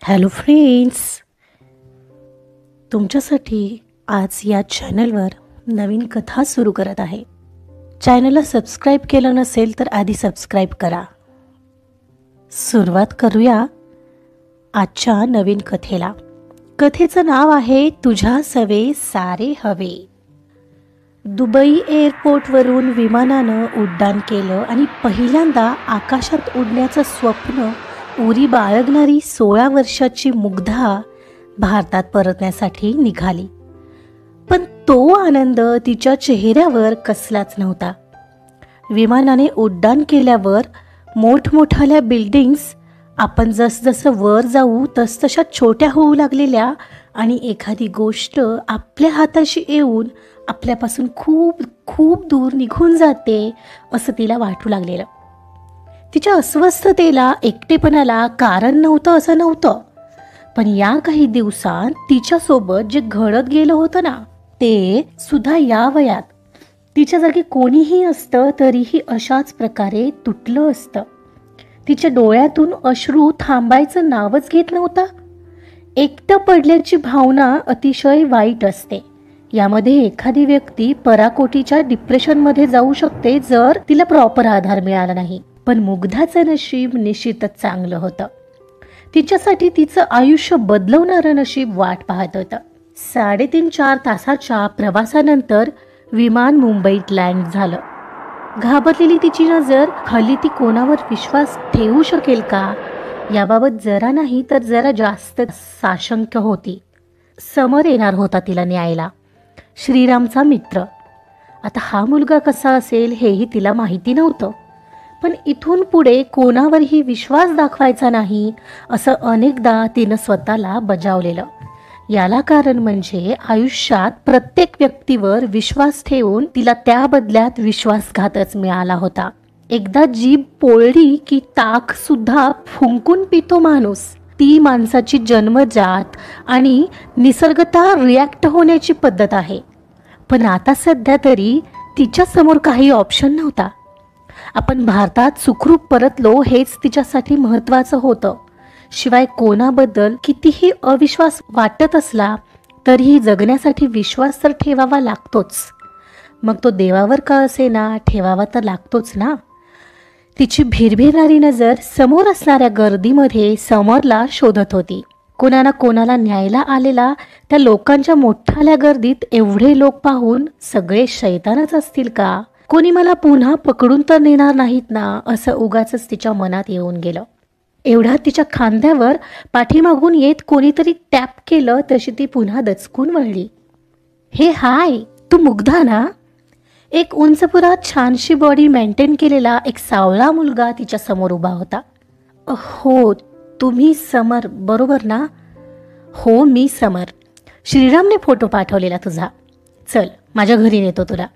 Hello friends, तुमच्यासाठी आज या चॅनलवर नवीन कथा सुरू करत आहे. चॅनलला सबस्क्राईब केलं नसेल तर आधी सबस्क्राईब करा. सुरुवात करूया आजच्या नवीन कथेला. कथेचं नाव आहे तुझ्या सवे सारे हवे. दुबई एअरपोर्टवरून विमानानं उड्डाण केलं आणि पहिल्यांदा आकाशात उडण्याचं स्वप्न उरी बाळगणारी 16 वर्षाची मुग्धा भारतात परतण्यासाठी निघाली. पण तो आनंद तिच्या चेहऱ्यावर कसलाच नव्हता. विमानाने उड्डाण केल्यावर मोठमोठाल्या बिल्डिंग्स आपण जसजसं वर जाऊ तसतशा छोट्या होऊ लागलेल्या आणि एखादी गोष्ट आपल्या हाताशी येऊन आपल्यापासून खूप खूप दूर निघून जाते असं तिला वाटू लागलेलं. तिच्या अस्वस्थतेला, एकटेपणाला कारण नव्हतं असं नव्हतं, पण या काही दिवसांत तिच्यासोबत जे घडत गेलं होतं ना, ते सुद्धा या वयात तिच्या जागी कोणीही असतं तरीही अशाच प्रकारे तुटलं असतं. तिच्या डोळ्यातून अश्रू थांबायचं नावच घेत नव्हता. एकटं पडल्याची भावना अतिशय वाईट असते. यामध्ये एखादी व्यक्ती पराकोटीच्या डिप्रेशनमध्ये जाऊ शकते जर तिला प्रॉपर आधार मिळाला नाही. पण मुग्धाचं नशीब निश्चितच चांगलं होतं. तिच्यासाठी तिचं आयुष्य बदलवणारं नशीब वाट पाहत होतं. 3.5-4 तासाच्या प्रवासानंतर विमान मुंबईत लँड झालं. घाबरलेली तिची नजर हल्ली ती कोणावर विश्वास ठेवू शकेल का याबाबत जरा नाही तर जरा जास्त साशंक्य होती. समर येणार होता तिला न्यायला, श्रीरामचा मित्र. आता हा मुलगा कसा असेल हेही तिला माहिती नव्हतं, पण इथून पुढे कोणावरही विश्वास दाखवायचा नाही असं अनेकदा तिनं स्वतःला बजावलेलं. याला कारण म्हणजे आयुष्यात प्रत्येक व्यक्तीवर विश्वास ठेवून तिला त्या बदल्यात विश्वासघातच मिळाला होता. एकदा जीभ पोळली की ताक सुद्धा फुंकून पितो माणूस. ती माणसाची जन्मजात आणि निसर्गतः रिॲक्ट होण्याची पद्धत आहे. पण आता सध्या तरी तिच्या समोर काही ऑप्शन नव्हता. आपण भारतात सुखरूप परतलो हेच तिच्यासाठी महत्त्वाचं होतं. शिवाय कोणाबद्दल कितीही अविश्वास वाटत असला तरीही जगण्यासाठी विश्वास तर ठेवावा लागतोच. मग तो देवावर का असेना ठेवावा तर लागतोच ना. तिची भिरभिरणारी नजर समोर असणाऱ्या गर्दीमध्ये समरला शोधत होती. कोणाला न्यायला आलेला त्या लोकांच्या मोठ्याल्या गर्दीत एवढे लोक पाहून सगळे शैतानच असतील का? कोणी मला पुन्हा पकडून तर नेणार नाहीत ना असं उगाचच तिच्या मनात येऊन गेलं. एवढ्यात तिच्या खांद्यावर पाठीमागून येत कोणीतरी टॅप केलं तशी ती पुन्हा दचकून वळली. हे हाय, तू मुग्धा ना? एक उंचपुरा छानशी बॉडी मेंटेन केलेला एक सावळा मुलगा तिच्या समोर उभा होता. हो, तुम्ही समर बरोबर ना? हो, मी समर. श्रीरामने फोटो पाठवलेला तुझा. चल, माझ्या घरी नेतो तुला.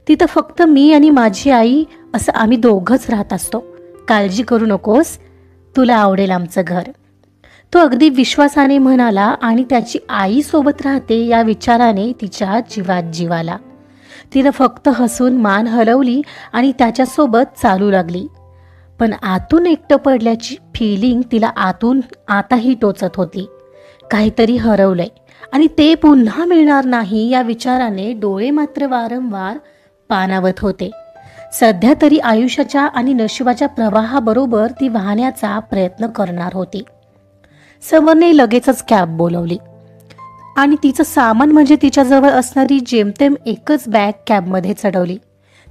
तिथं फक्त मी आणि माझी आई असं आम्ही दोघंच राहत असतो. काळजी करू नकोस, तुला आवडेल आमचं घर. तो अगदी विश्वासाने म्हणाला आणि त्याची आई सोबत राहते या विचाराने तिच्या जीवात जीव आला. तिनं फक्त हसून मान हलवली आणि त्याच्यासोबत चालू लागली. पण आतून एकटं पडल्याची फिलिंग तिला आतून आताही टोचत होती. काहीतरी हरवलंय आणि ते पुन्हा मिळणार नाही या विचाराने डोळे मात्र वारंवार पाणावत होते. सध्या तरी आयुष्याच्या आणि नशिबाच्या प्रवाहाबरोबर ती वाहण्याचा प्रयत्न करणार होती. समरने लगेचच कॅब बोलवली आणि तिचं सामान म्हणजे तिच्याजवळ असणारी जेमतेम एकच बॅग कॅबमध्ये चढवली.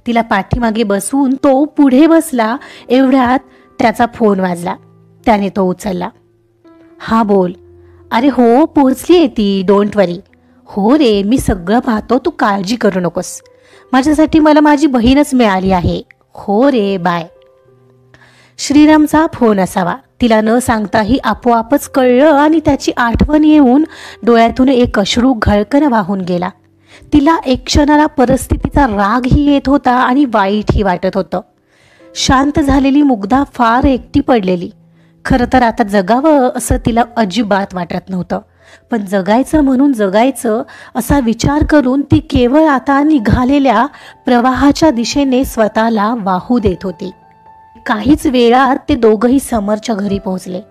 तिला पाठीमागे बसवून तो पुढे बसला. एवढ्यात त्याचा फोन वाजला. त्याने तो उचलला. हा बोल. अरे हो, पोहोचली आहे ती, डोंट वरी. हो रे, मी सगळं पाहतो, तू काळजी करू नकोस. माझ्यासाठी मला माझी बहीणच मिळाली आहे. हो रे, बाय. श्रीरामचा फोन असावा. तिला न सांगताही आपोआपच कळलं आणि त्याची आठवण येऊन डोळ्यातून एक अश्रू घळकन वाहून गेला. तिला एक क्षणाला परिस्थितीचा रागही येत होता आणि वाईटही वाटत होतं. शांत झालेली मुग्धा फार एकटी पडलेली. खरं तर आता जगावं असं तिला अजिबात वाटत नव्हतं, पण जगायचं म्हणून जगायचं असा विचार करून ती केवळ आता निघालेल्या प्रवाहाच्या दिशेने स्वतःला वाहू देत होती. काहीच वेळात ते दोघंही समरच्या घरी पोहोचले.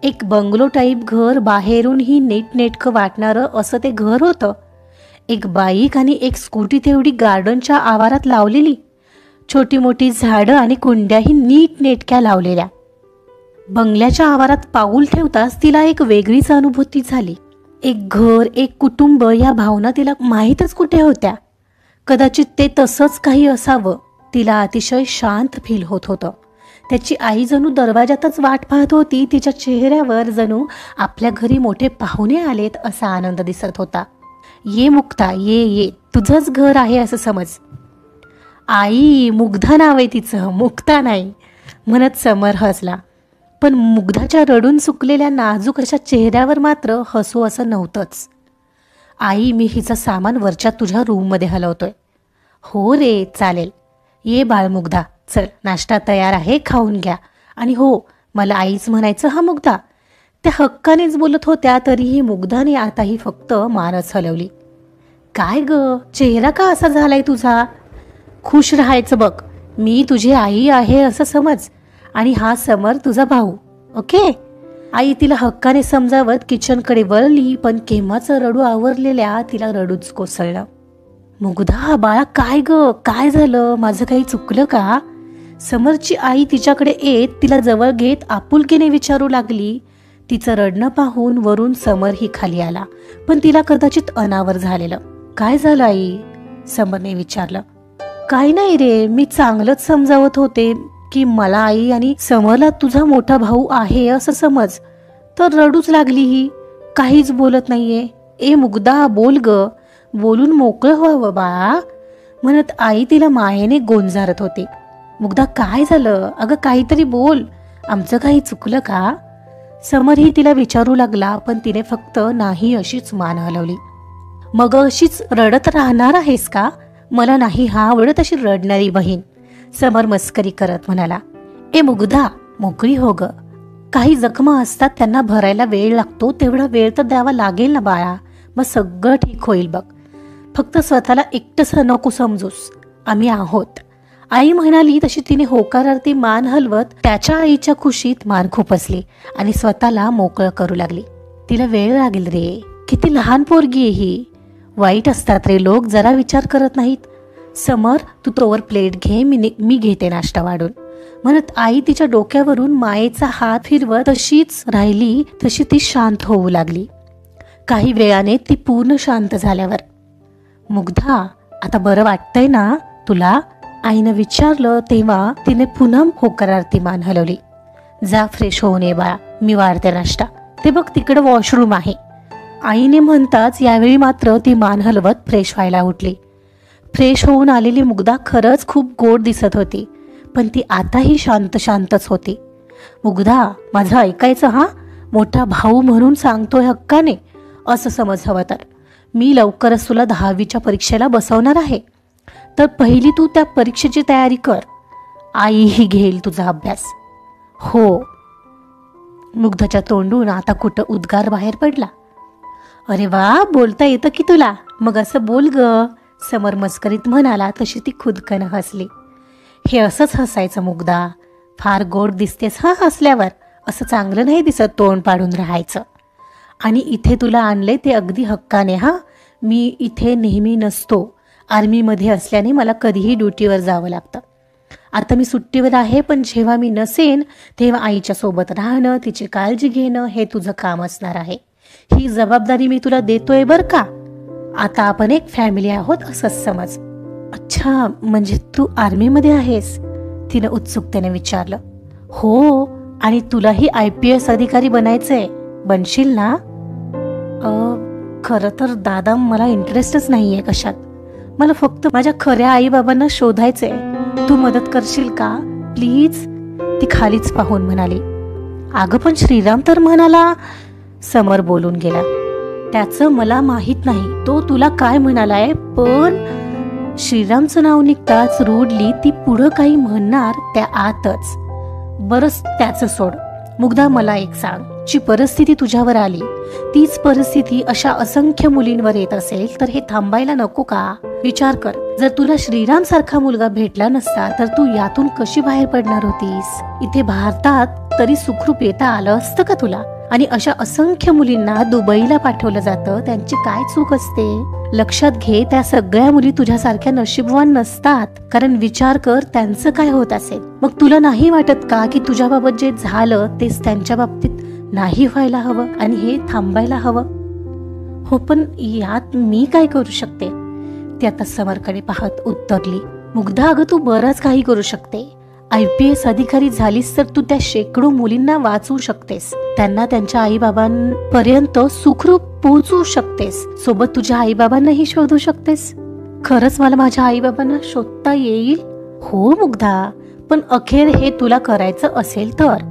एक बंगलो टाईप घर, बाहेरूनही नीटनेटकं वाटणारं असं ते घर होतं. एक बाईक आणि एक स्कूटी तेवढी गार्डनच्या आवारात लावलेली. छोटी मोठी झाडं आणि कुंड्याही नीटनेटक्या लावलेल्या. बंगल्याच्या आवारात पाऊल ठेवताच तिला एक वेगळीच अनुभूती झाली. एक घर, एक कुटुंब या भावना तिला माहीतच कुठे होत्या. कदाचित ते तसंच काही असावं. तिला अतिशय शांत फील होत होतं. त्याची आई जणू दरवाजातच वाट पाहत होती. तिच्या चेहऱ्यावर जणू आपल्या घरी मोठे पाहुणे आलेत असा आनंद दिसत होता. ये मुक्ता, ये ये, तुझंच घर आहे असं समज. आई, मुग्धा नाव आहे तिचं, मुक्ता नाही, म्हणत समर हसला. पण मुग्धाच्या रडून सुकलेल्या नाजूक अशा चेहऱ्यावर मात्र हसू असं नव्हतंच. आई, मी हिचं सामान वरच्या तुझ्या रूममध्ये हलवतोय. हो रे, चालेल. ये बाळ मुग्धा, चल नाश्ता तयार आहे, खाऊन घ्या. आणि हो, मला आईच म्हणायचं हा मुग्धा. त्या हक्कानेच बोलत होत्या तरीही मुग्धाने आताही फक्त मानच हलवली. काय ग, चेहरा का असा झालाय तुझा? खुश राहायचं बघ. मी तुझी आई आहे असं समज. आणि हा समर तुझा भाऊ, ओके? आई तिला हक्काने समजावत किचनकडे वळली. पण केव्हाचं रडू आवरलेल्या तिला रडूच कोसळलं. मुग्धा बाळा, काय ग, काय झालं? माझं काही चुकलं का? समरची आई तिच्याकडे येत तिला जवळ घेत आपुलकीने विचारू लागली. तिचं रडणं पाहून वरून समरही खाली आला. पण तिला कदाचित अनावर झालेलं. काय झालं आई? समरने विचारलं. काही नाही रे, मी चांगलंच समजावत होते की मला आई आणि समरला तुझा मोठा भाऊ आहे असं समज. तर रडूच लागली ही. काहीच बोलत नाहीये. ए मुग्धा, बोल ग, बोलून मोकळं व्हावं बाळा, म्हणत आई तिला मायेने गोंजारत होती. मुग्धा, काय झालं? अगं काहीतरी बोल. आमचं काही चुकलं का? समरही तिला विचारू लागला. पण तिने फक्त नाही अशीच मान हलवली. मग अशीच रडत राहणार आहेस का? मला नाही हा आवडत अशी रडणारी बहीण, समर मस्करी करत म्हणाला. ए मुग्धा, मोकळी हो ग. काही जखमा असतात, त्यांना भरायला वेळ लागतो. तेवढा वेळ तर द्यावा लागेल ना बाळा. मग सगळं ठीक होईल बघ. फक्त स्वतःला एकटंच नको समजूस, आम्ही आहोत. आई म्हणाली तशी तिने होकारार्थी मान हलवत त्याच्या आईच्या खुशीत मान खुपसली आणि स्वतःला मोकळं करू लागली. तिला वेळ लागेल रे, किती लहान पोरगी आहे ही. वाईट असतात रे लोक, जरा विचार करत नाहीत. समर, तू तोवर प्लेट घे, मी घेते नाश्ता वाढून, म्हणत आई तिच्या डोक्यावरून मायेचा हात फिरवत तशीच राहिली. तशी ती शांत होऊ लागली. काही वेळाने ती पूर्ण शांत झाल्यावर, मुग्धा, आता बरं वाटतंय ना तुला? आईनं विचारलं. तेव्हा तिने पुन्हा होकारार्थी मान हलवली. जा फ्रेश होऊन ये बाळा, मी वाढते नाश्ता. ते बघ तिकडं वॉशरूम आहे. आईने म्हणताच यावेळी मात्र ती मान हलवत फ्रेश व्हायला उठली. फ्रेश होऊन आलेली मुग्धा खरंच खूप गोड दिसत होती. पण ती आताही शांतच होती. मुग्धा, माझं ऐकायचं हा, मोठा भाऊ म्हणून सांगतोय हक्काने असं समज हवं तर. मी लवकरच तुला 10वीच्या परीक्षेला बसवणार आहे. तर पहिली तू त्या परीक्षेची तयारी कर. आईही घेईल तुझा अभ्यास. हो. मुग्धाच्या तोंडून आता कुठं उद्गार बाहेर पडला. अरे वा, बोलता येतं की तुला? मग असं बोल ग, समर मस्करीत म्हणाला. तशी ती खुदकन हसली. हे असंच हसायचं मुग्धा, फार गोड दिसतेस हा हसल्यावर. असं चांगलं नाही दिसत तोंड पाडून राहायचं. आणि इथे तुला आणले ते अगदी हक्काने हा. मी इथे नेहमी नसतो. आर्मीमध्ये असल्याने मला कधीही ड्युटीवर जावं लागतं. आता मी सुट्टीवर आहे, पण जेव्हा मी नसेन तेव्हा आईच्या सोबत राहणं, तिची काळजी घेणं हे तुझं काम असणार आहे. ही जबाबदारी मी तुला देतोय बर का. आता आपण एक फॅमिली आहोत असंच समज. अच्छा, म्हणजे तू आर्मीमध्ये आहेस? तिनं उत्सुकतेने विचारलं. हो, आणि तुलाही IPS अधिकारी बनायचंय, बनशील ना? खरं तर दादा, मला इंटरेस्टच नाहीये कशात. मला फक्त माझ्या खऱ्या आईबाबांना शोधायचंय. तू मदत करशील का प्लीज? ती खालीच पाहून म्हणाली. अगं पण श्रीराम तर म्हणाला. समर बोलून गेला. त्याचं मला माहित नाही तो तुला काय म्हणालाय, पण श्रीरामचं नाव निघताच रूडली ती पुढं काही म्हणणार त्या आतच. बरंच त्याचं सोड. मुग्धा, मला एक सांग, जी परिस्थिती तुझ्यावर आली तीच परिस्थिती अशा असंख्य मुलींवर येत असेल तर हे थांबायला नको का? विचार कर, जर तुला श्रीराम सारखा मुलगा भेटला नसता तर तू यातून कशी बाहेर पडणार होतीस? इथे भारतात तरी सुखरूप येता आलं असतं का तुला? आणि अशा असंख्य मुलींना दुबईला पाठवलं जातं, त्यांची काय चूक असते? लक्षात घे, त्या सगळ्या मुली तुझ्यासारख्या नशीबवान नसतात. कारण विचार कर, त्यांचं काय होत असेल. मग तुला नाही वाटत का की तुझ्याबाबत जे झालं तेच त्यांच्या बाबतीत नाही व्हायला हवं आणि हे थांबायला हवं? हो, पण यात मी काय करू शकते? ती आता समरकडे पाहत उत्तरली. मुग्धा, अगं तू बरंच काही करू शकते. IPS अधिकारी झालीस तर तू त्या शेकडो मुलींना वाचवू शकतेस, त्यांना त्यांच्या आईबाबांपर्यंत सुखरूप पोहोचवू शकतेस, सोबत तुझ्या आईबाबांनाही शोधू शकतेस. खरंच मला माझ्या आईबाबांना शोधता येईल? हो मुग्धा, पण अखेर हे तुला करायचं असेल तर.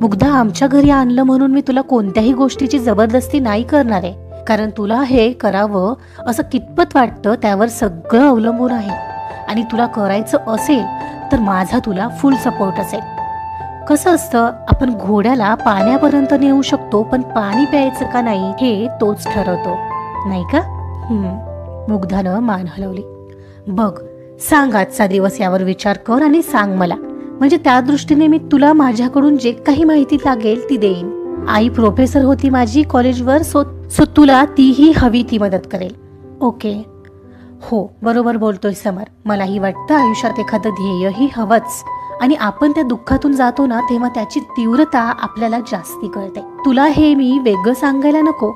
मुग्धा, आमच्या घरी आणलं म्हणून मी तुला कोणत्याही गोष्टीची जबरदस्ती नाही करणार आहे. कारण तुला हे करावं असं कितपत वाटतं त्यावर सगळं अवलंबून आहे. आणि तुला करायचं असेल तर माझा तुला फुल सपोर्ट असेल. कसं असतं, आपण घोड्याला पाण्यापर्यंत नेऊ शकतो, पण पाणी प्यायचं का नाही हे तोच ठरवतो, नाही का? मुग्धानं मान हलवली. बघ, सांग आजचा दिवस यावर विचार कर आणि सांग मला, म्हणजे त्या दृष्टीने मी तुला माझ्याकडून जे काही माहिती लागेल ती देईन. आई प्रोफेसर होती माझी कॉलेजवर, सो तुला तीही हवी ती मदत करेल. ओके. हो, बरोबर बोलतोय समर. मलाही वाटतं आयुष्यात एखादं ध्येयही हवंच. आणि आपण त्या दुःखातून जातो ना, तेव्हा त्याची तीव्रता आपल्याला जास्ती कळते. तुला हे मी वेगळं सांगायला नको,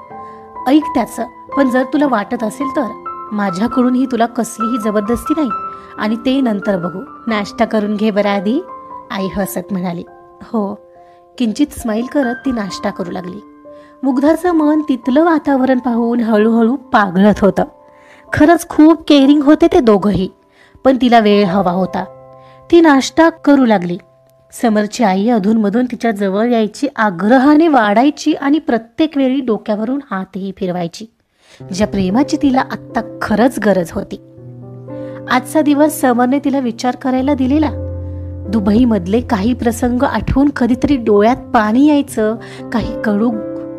ऐक त्याचं. पण जर तुला वाटत असेल तर माझ्याकडूनही तुला कसलीही जबरदस्ती नाही, आणि ते नंतर बघू. नाश्ता करून घे बरं आधी, आई हसत म्हणाली. हो. किंचित स्माईल करत ती नाश्ता करू लागली. मुग्धाचं मन तिथलं वातावरण पाहून हळूहळू पागळत होतं. खरंच खूप केअरिंग होते ते दोघंही, पण तिला वेळ हवा होता. ती नाश्ता करू लागली. समरची आई अधूनमधून तिच्या जवळ यायची, आग्रहाने वाढायची आणि प्रत्येक वेळी डोक्यावरून हातही फिरवायची. ज्या प्रेमाची तिला आत्ता खरंच गरज होती. आजचा दिवस समरने तिला विचार करायला दिलेला. दुबई मधले काही प्रसंग आठवून कधीतरी डोळ्यात पाणी यायचं. काही कडू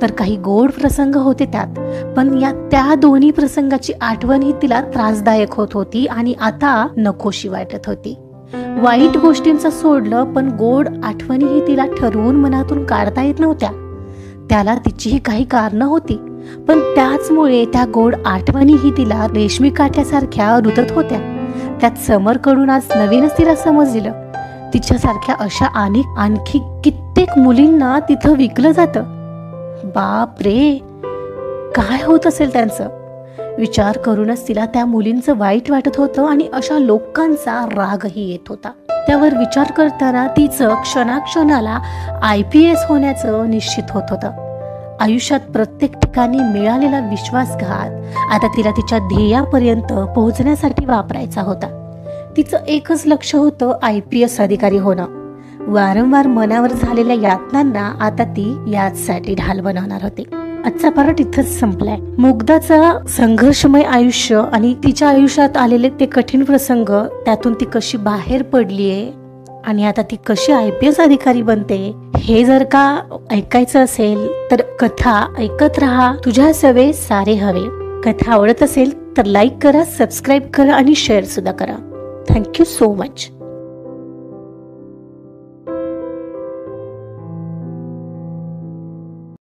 तर काही गोड प्रसंग होते त्यात, पण त्या दोन्ही प्रसंगाची आठवणही तिला त्रासदायक होत होती आणि आता नकोशी वाटत होती. वाईट गोष्टींचं सोडलं, पण गोड आठवणीही तिला ठरवून मनातून काढता येत नव्हत्या. त्याला तिचीही काही कारणं होती, पण त्याचमुळे त्या गोड आठवणीही तिला रेशमी काट्यासारख्या रुतत होत्या. त्यात समरकडून आज नवीनच तिला समजलेलं, तिच्यासारख्या अशा आणखी कित्येक मुलींना तिथं विकलं जातं. बाप रे, काय होत असेल त्यांचं? विचार करूनच तिला त्या मुलींचं वाईट वाटत होतं आणि अशा लोकांचा रागही येत होता. त्यावर विचार करताना तिचं क्षणाक्षणाला IPS होण्याचं निश्चित होत होतं. आयुष्यात प्रत्येक ठिकाणी मिळालेला विश्वासघात आता तिला तिच्या ध्येयापर्यंत पोहोचण्यासाठी वापरायचा होता. तिचं एकच लक्ष होतं, IPS अधिकारी होणं. वारंवार मनावर झालेल्या यातनांना आता ती याचसाठी ढाल बनवणार होती. आजचा पार्ट इथंच संपलाय. मुग्धाचं संघर्षमय आयुष्य आणि तिच्या आयुष्यात आलेले ते कठीण प्रसंग, त्यातून ती कशी बाहेर पडलीये आणि आता ती कशी IPS अधिकारी बनते, हे जर का ऐकायचं असेल तर कथा ऐकत राहा. तुझ्या सवे सारे हवे. कथा आवडत असेल तर लाईक करा, सबस्क्राईब करा आणि शेअर सुद्धा करा. Thank you so much.